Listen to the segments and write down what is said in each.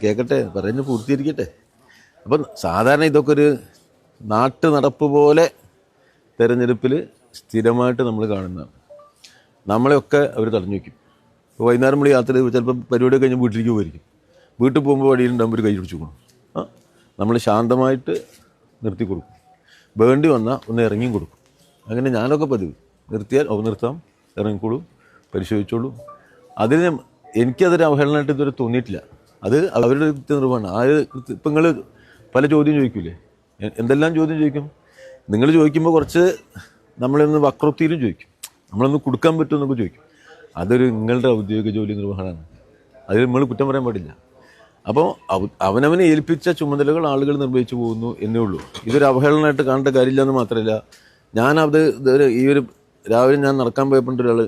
കേൾക്കട്ടെ, പറഞ്ഞ് പൂർത്തീകരിക്കട്ടെ. അപ്പം സാധാരണ ഇതൊക്കെ ഒരു നാട്ടു നടപ്പ് പോലെ തെരഞ്ഞെടുപ്പിൽ സ്ഥിരമായിട്ട് നമ്മൾ കാണുന്നതാണ്. നമ്മളെയൊക്കെ അവർ തടഞ്ഞു വയ്ക്കും. ഇപ്പോൾ വൈകുന്നേരം നമ്മൾ യാത്ര ചിലപ്പോൾ പരിപാടി കഴിഞ്ഞ് വീട്ടിലേക്ക് പോയിരിക്കും. വീട്ടിൽ പോകുമ്പോൾ വഴിയിലുണ്ടാകുമ്പോൾ ഒരു കൈ പിടിച്ചു കൊടുക്കും. നമ്മൾ ശാന്തമായിട്ട് നിർത്തി കൊടുക്കും. വേണ്ടി വന്നാൽ ഒന്ന് ഇറങ്ങിയും കൊടുക്കും. അങ്ങനെ ഞാനൊക്കെ പതിവ്. നിർത്തിയാൽ നിർത്താം, ഇറങ്ങിക്കോളൂ, പരിശോധിച്ചോളൂ. അതിന് എനിക്കതൊരു അവഹേളനമായിട്ട് ഇതുവരെ തോന്നിയിട്ടില്ല. അത് അവരുടെ നിർവ്വഹണം. ഇപ്പം നിങ്ങൾ പല ചോദ്യം ചോദിക്കൂലേ, എന്തെല്ലാം ചോദ്യം ചോദിക്കും. നിങ്ങൾ ചോദിക്കുമ്പോൾ കുറച്ച് നമ്മളൊന്ന് വക്രോക്തിയിലും ചോദിക്കും, നമ്മളൊന്ന് കൊടുക്കാൻ പറ്റുമെന്നൊക്കെ ചോദിക്കും. അതൊരു നിങ്ങളുടെ ഔദ്യോഗിക ജോലി നിർവഹണമാണ്. അതിൽ നമ്മൾ കുറ്റം പറയാൻ പാടില്ല. അപ്പോൾ അവനവനെ ഏൽപ്പിച്ച ചുമതലകൾ ആളുകൾ നിർവഹിച്ചു പോകുന്നു എന്നേ ഉള്ളൂ. ഇതൊരു അവഹേളനമായിട്ട് കാണേണ്ട കാര്യമില്ല എന്ന് മാത്രമല്ല, ഞാനത് ഈ ഒരു രാവിലെ ഞാൻ നടക്കാൻ പോയപ്പോൾ ഒരാൾ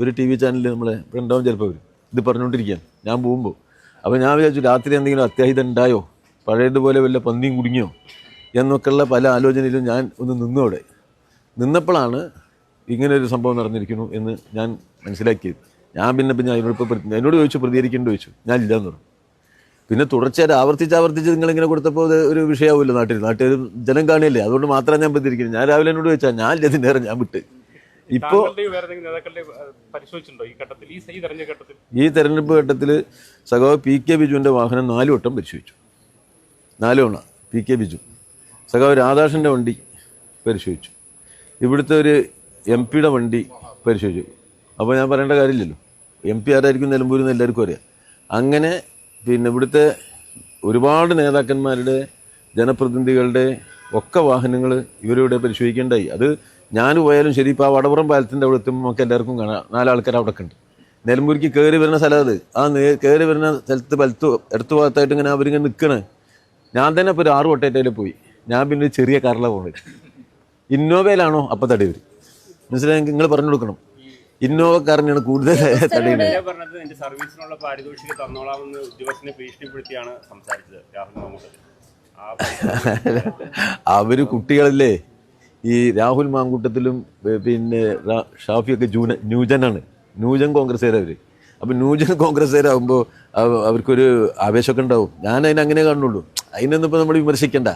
ഒരു TV ചാനലിൽ നമ്മളെ ഉണ്ടാവും, ചിലപ്പോൾ അവർ ഇത് പറഞ്ഞുകൊണ്ടിരിക്കാൻ ഞാൻ പോകുമ്പോൾ. അപ്പോൾ ഞാൻ വിചാരിച്ചു രാത്രി എന്തെങ്കിലും അത്യാഹിതം ഉണ്ടായോ, പഴയതുപോലെ വല്ല പന്നിയും കുടുങ്ങിയോ എന്നൊക്കെയുള്ള പല ആലോചനയിലും ഞാൻ ഒന്ന് നിന്നു. അവിടെ നിന്നപ്പോഴാണ് ഇങ്ങനെ ഒരു സംഭവം നടന്നിരിക്കുന്നു എന്ന് ഞാൻ മനസ്സിലാക്കിയത്. ഞാൻ ഞാൻ എന്നോട് ചോദിച്ചു പ്രതികരിക്കേണ്ടി ചോദിച്ചു, ഞാൻ ഇല്ലയെന്ന് പറഞ്ഞു. പിന്നെ തുടർച്ചയായിട്ട് ആവർത്തിച്ച് നിങ്ങളിങ്ങനെ കൊടുത്തപ്പോൾ അത് ഒരു വിഷയമാവില്ല. നാട്ടിൽ ജനം കാണിയല്ലേ, അതുകൊണ്ട് മാത്രമേ ഞാൻ പ്രതികരിക്കുന്നത്. ഞാൻ രാവിലെ എന്നോട് ചോദിച്ചാൽ ഞാൻ ഇല്ല, നേരം ഞാൻ വിട്ട്. ഇപ്പോൾ ഈ തെരഞ്ഞെടുപ്പ് ഘട്ടത്തിൽ സഖാവ് PK ബിജുവിൻ്റെ വാഹനം 4 വട്ടം പരിശോധിച്ചു. 4 തവണ PK ബിജു. സഖാവ് രാധാകൃഷ്ണൻ്റെ വണ്ടി പരിശോധിച്ചു. ഇവിടുത്തെ ഒരു MP യുടെ വണ്ടി പരിശോധിച്ചു. അപ്പോൾ ഞാൻ പറയേണ്ട കാര്യമില്ലല്ലോ, MP ആരായിരിക്കും നിലമ്പൂരിൽ നിന്ന് എല്ലാവർക്കും അറിയാം. അങ്ങനെ പിന്നെ ഇവിടുത്തെ ഒരുപാട് നേതാക്കന്മാരുടെ ജനപ്രതിനിധികളുടെ ഒക്കെ വാഹനങ്ങൾ ഇവരിവിടെ പരിശോധിക്കേണ്ടായി. അത് ഞാൻ പോയാലും ശരി, ഇപ്പോൾ ആ വടപുറം പാലത്തിൻ്റെ അവിടെ എത്തുമ്പോൾ നമുക്ക് എല്ലാവർക്കും കാണാം 4 ആൾക്കാർ അവിടെ ഉണ്ട്. നിലമ്പൂരിക്ക് കയറി വരുന്ന സ്ഥലം അത്. കയറി വരുന്ന സ്ഥലത്ത് ഇടത്തു ഭാഗത്തായിട്ട് ഇങ്ങനെ അവരിങ്ങനെ നിൽക്കണേ. ഞാൻ തന്നെ ഇപ്പോൾ ഒരു 6 വട്ടേറ്റയിൽ പോയി. ഞാൻ പിന്നെ ഒരു ചെറിയ കാറിലാണ് പോകുന്നത്. ഇന്നോവയിലാണോ അപ്പം തടയവർ, മനസ്സിലായി? നിങ്ങൾ പറഞ്ഞു കൊടുക്കണം. ഇന്നോവ കാറിനാണ് കൂടുതൽ തടയുന്നത്. സർവീസിനുള്ള പാരിതോഷികം തന്നോളാമെന്ന് ഉദ്യോഗസ്ഥനെ ഭീഷണിപ്പെടുത്തിയാണ് സംസാരിച്ചത് രാഹുൽ. അവര് കുട്ടികളല്ലേ. ഈ രാഹുൽ മാങ്കൂട്ടത്തിലും പിന്നെ ഷാഫിയൊക്കെ ന്യൂജനാണ്, ന്യൂജൻ കോൺഗ്രസ്സുകാരവർ. അപ്പം ന്യൂജൻ കോൺഗ്രസ്സുകാരാകുമ്പോൾ അവർക്കൊരു ആവേശമൊക്കെ ഉണ്ടാവും. ഞാൻ അതിനങ്ങനെ കാണുള്ളൂ. അതിനൊന്നും ഇപ്പോൾ നമ്മൾ വിമർശിക്കേണ്ട.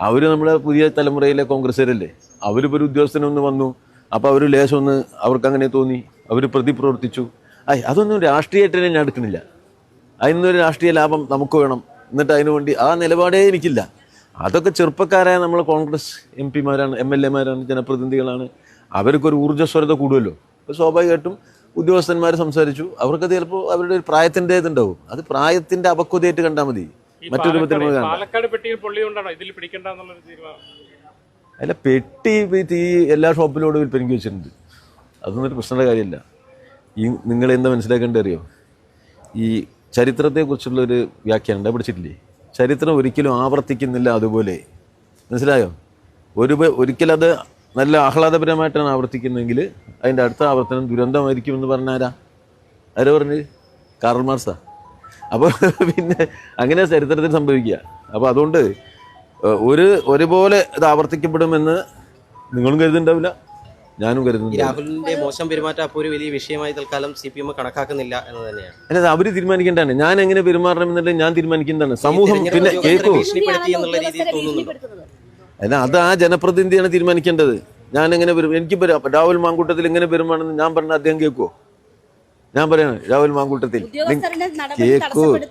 അവർ നമ്മളെ പുതിയ തലമുറയിലെ കോൺഗ്രസ്സുകാരല്ലേ. അവരിപ്പോൾ ഒരു ഉദ്യോഗസ്ഥനൊന്ന് വന്നു, അപ്പോൾ അവർ ലേശം ഒന്ന് അവർക്ക് അങ്ങനെ തോന്നി, അവർ പ്രതിപ്രവർത്തിച്ചു. അതൊന്നും രാഷ്ട്രീയമായിട്ട് ഞാൻ എടുക്കണില്ല. അതിനൊരു രാഷ്ട്രീയ ലാഭം നമുക്ക് വേണം, എന്നിട്ട് അതിനു വേണ്ടി ആ നിലപാടേ എനിക്കില്ല. അതൊക്കെ ചെറുപ്പക്കാരായ നമ്മൾ കോൺഗ്രസ് MP മാരാണ്, MLA മാരാണ്, ജനപ്രതിനിധികളാണ്. അവർക്കൊരു ഊർജ്ജസ്വരത കൂടുമല്ലോ. അപ്പോൾ സ്വാഭാവികമായിട്ടും ഉദ്യോഗസ്ഥന്മാർ സംസാരിച്ചു. അവർക്ക് ചിലപ്പോൾ അവരുടെ ഒരു പ്രായത്തിൻ്റെ ഇതുണ്ടാവും. അത് പ്രായത്തിൻ്റെ അപക്വതയായിട്ട് കണ്ടാൽ മതി, മറ്റൊരു രൂപത്തിൽ അല്ല. പെട്ടി തീ എല്ലാ ഷോപ്പിലോട് വിൽപ്പനയ്ക്ക് വെച്ചിട്ടുണ്ട്. അതൊന്നും ഒരു പ്രശ്നമുള്ള കാര്യമില്ല. നിങ്ങൾ എന്താ മനസ്സിലാക്കേണ്ടത് അറിയോ? ഈ ചരിത്രത്തെക്കുറിച്ചുള്ളൊരു വ്യാഖ്യാനം പഠിച്ചിട്ടില്ലേ? ചരിത്രം ഒരിക്കലും ആവർത്തിക്കുന്നില്ല അതുപോലെ, മനസ്സിലായോ? ഒരിക്കലത് നല്ല ആഹ്ലാദപരമായിട്ടാണ് ആവർത്തിക്കുന്നതെങ്കിൽ അതിൻ്റെ അടുത്ത ആവർത്തനം ദുരന്തമായിരിക്കുമെന്ന് പറഞ്ഞാരാ പറഞ്ഞ്? കാറൽ മാർക്സാ. അപ്പോൾ പിന്നെ അങ്ങനെ ചരിത്രത്തിൽ സംഭവിക്കുക. അപ്പോൾ അതുകൊണ്ട് ഒരുപോലെ ഇത് ആവർത്തിക്കപ്പെടുമെന്ന് നിങ്ങളും കരുതുന്നുണ്ടാവില്ല, ഞാനും കരുതുന്നു. രാഹുലിന്റെ മോശം പെരുമാറ്റം അപ്പോൾ ഒരു വലിയ വിഷയമായി തൽക്കാലം CPM കണക്കാക്കുന്നില്ല എന്ന് തന്നെയാണ്. അല്ല, അവര് തീരുമാനിക്കേണ്ടതാണ്. ഞാൻ എങ്ങനെ പെരുമാറണം എന്നുള്ളത് ഞാൻ തീരുമാനിക്കേണ്ടതാണ്. സമൂഹം പിന്നെ കേൾക്കൂ. അല്ല, അത് ആ ജനപ്രതിനിധിയാണ് തീരുമാനിക്കേണ്ടത്. ഞാൻ എങ്ങനെ എനിക്ക് രാഹുൽ മാങ്കൂട്ടത്തിൽ എങ്ങനെ പെരുമാറണം ഞാൻ പറഞ്ഞ അദ്ദേഹം കേൾക്കുവോ? ഞാൻ പറയാണ് രാഹുൽ മാങ്കൂട്ടത്തിൽ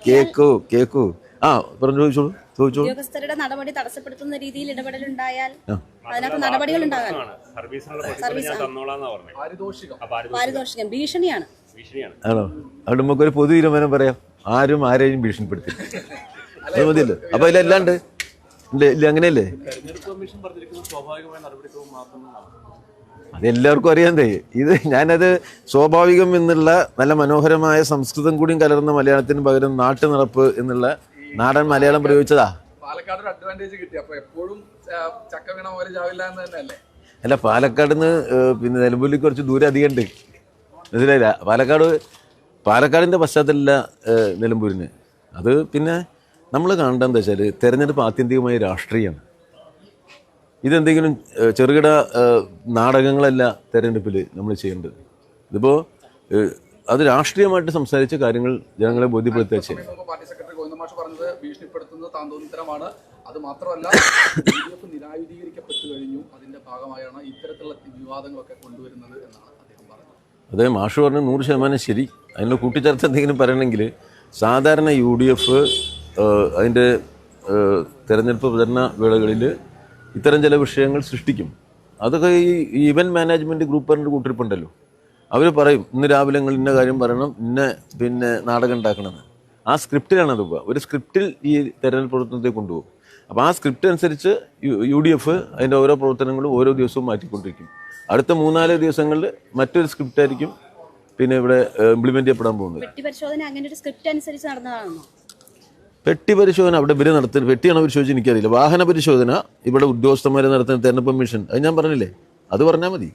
കേക്കൂ. പറഞ്ഞു ചോദിച്ചോളൂ. ഉദ്യോഗസ്ഥരുടെ നടപടി തടസ്സപ്പെടുത്തുന്ന രീതിയിൽ ഇടപെടലുണ്ടായാൽ അതിനകത്ത് നടപടികൾ ഉണ്ടാകാൻ പാരിതോഷികം ഭീഷണിയാണ്. ആണോ? അവിടെ നമുക്കൊരു പൊതു തീരുമാനം പറയാം, ആരും ആരെയും ഭീഷണിപ്പെടുത്തി. അത് മതിയല്ലോ. അപ്പൊ അതിലല്ലാണ്ട് ഇല്ല, അങ്ങനെയല്ലേ? അതെല്ലാവർക്കും അറിയാന്തേ. ഇത് ഞാനത് സ്വാഭാവികം എന്നുള്ള നല്ല മനോഹരമായ സംസ്കൃതം കൂടിയും കലർന്ന മലയാളത്തിന് പകരം നാട്ടു നടപ്പ് എന്നുള്ള നാടൻ മലയാളം പ്രയോഗിച്ചതാ. അല്ല, പാലക്കാട് നിന്ന് പിന്നെ നിലമ്പൂരിലേക്ക് കുറച്ച് ദൂരം അധികം ഉണ്ട്, മനസ്സിലായില്ല? പാലക്കാടിൻ്റെ പശ്ചാത്തലമില്ല നിലമ്പൂരിന്. അത് പിന്നെ നമ്മൾ കാണേണ്ടത് എന്താ വെച്ചാൽ തെരഞ്ഞെടുപ്പ് ആത്യന്തികമായ രാഷ്ട്രീയമാണ്. ഇതെന്തെങ്കിലും ചെറുകിട നാടകങ്ങളല്ല തെരഞ്ഞെടുപ്പിൽ നമ്മൾ ചെയ്യേണ്ടത്. ഇതിപ്പോൾ അത് രാഷ്ട്രീയമായിട്ട് സംസാരിച്ച കാര്യങ്ങൾ ജനങ്ങളെ ബോധ്യപ്പെടുത്തുക ചെയ്യും. പറഞ്ഞത് ഭീഷണിപ്പെടുത്തുന്നത് താന്തോന്നിത്തരമാണ്. അത് മാത്രമല്ല UDF നിരായുധീകരിക്കപ്പെട്ടു കഴിഞ്ഞു, അതിന്റെ ഭാഗമായാണ് ഇത്തരത്തിലുള്ള വിവാദങ്ങളൊക്കെ കൊണ്ടുവരുന്നത് എന്നാണ് അദ്ദേഹം പറഞ്ഞത്. അതെ, മാഷ് പറഞ്ഞ് 100% ശരി. അതിൻ്റെ കൂട്ടിച്ചേർത്ത് എന്തെങ്കിലും പറയണമെങ്കിൽ സാധാരണ UDF അതിൻ്റെ തെരഞ്ഞെടുപ്പ് പ്രചരണ വേളകളിൽ ഇത്തരം ചില വിഷയങ്ങൾ സൃഷ്ടിക്കും. അതൊക്കെ ഈ ഇവൻറ്റ് മാനേജ്മെൻറ്റ് ഗ്രൂപ്പറിൻ്റെ കൂട്ടിരിപ്പുണ്ടല്ലോ, അവർ പറയും ഇന്ന് രാവിലെ നിങ്ങൾ ഇന്ന കാര്യം പറയണം, പിന്നെ നാടകം ഉണ്ടാക്കണമെന്ന്. ആ സ്ക്രിപ്റ്റിലാണ് അത് പോവുക. ഒരു സ്ക്രിപ്റ്റിൽ ഈ തെരഞ്ഞെടുപ്പ് പ്രവർത്തനത്തെ കൊണ്ടുപോകും. അപ്പോൾ ആ സ്ക്രിപ്റ്റ് അനുസരിച്ച് UDF അതിൻ്റെ ഓരോ പ്രവർത്തനങ്ങളും ഓരോ ദിവസവും മാറ്റിക്കൊണ്ടിരിക്കും. അടുത്ത 3-4 ദിവസങ്ങളിൽ മറ്റൊരു സ്ക്രിപ്റ്റ് ആയിരിക്കും പിന്നെ ഇവിടെ ഇംപ്ലിമെന്റ് ചെയ്യപ്പെടാൻ പോകുന്നത്. പെട്ടി പരിശോധന അങ്ങനെ ഒരു സ്ക്രിപ്റ്റ് അനുസരിച്ച് നടന്നതാണോ? പെട്ടി പരിശോധന അവിടെ ഇവര് നടത്തുന്നത്, പെട്ടിയാണോ പരിശോധിച്ച് എനിക്കറിയില്ല. വാഹന പരിശോധന ഇവിടെ ഉദ്യോഗസ്ഥന്മാരെ നടത്തുന്ന തെരഞ്ഞെടുപ്പ് കമ്മീഷൻ, അത് ഞാൻ പറഞ്ഞില്ലേ, അത് പറഞ്ഞാൽ മതി.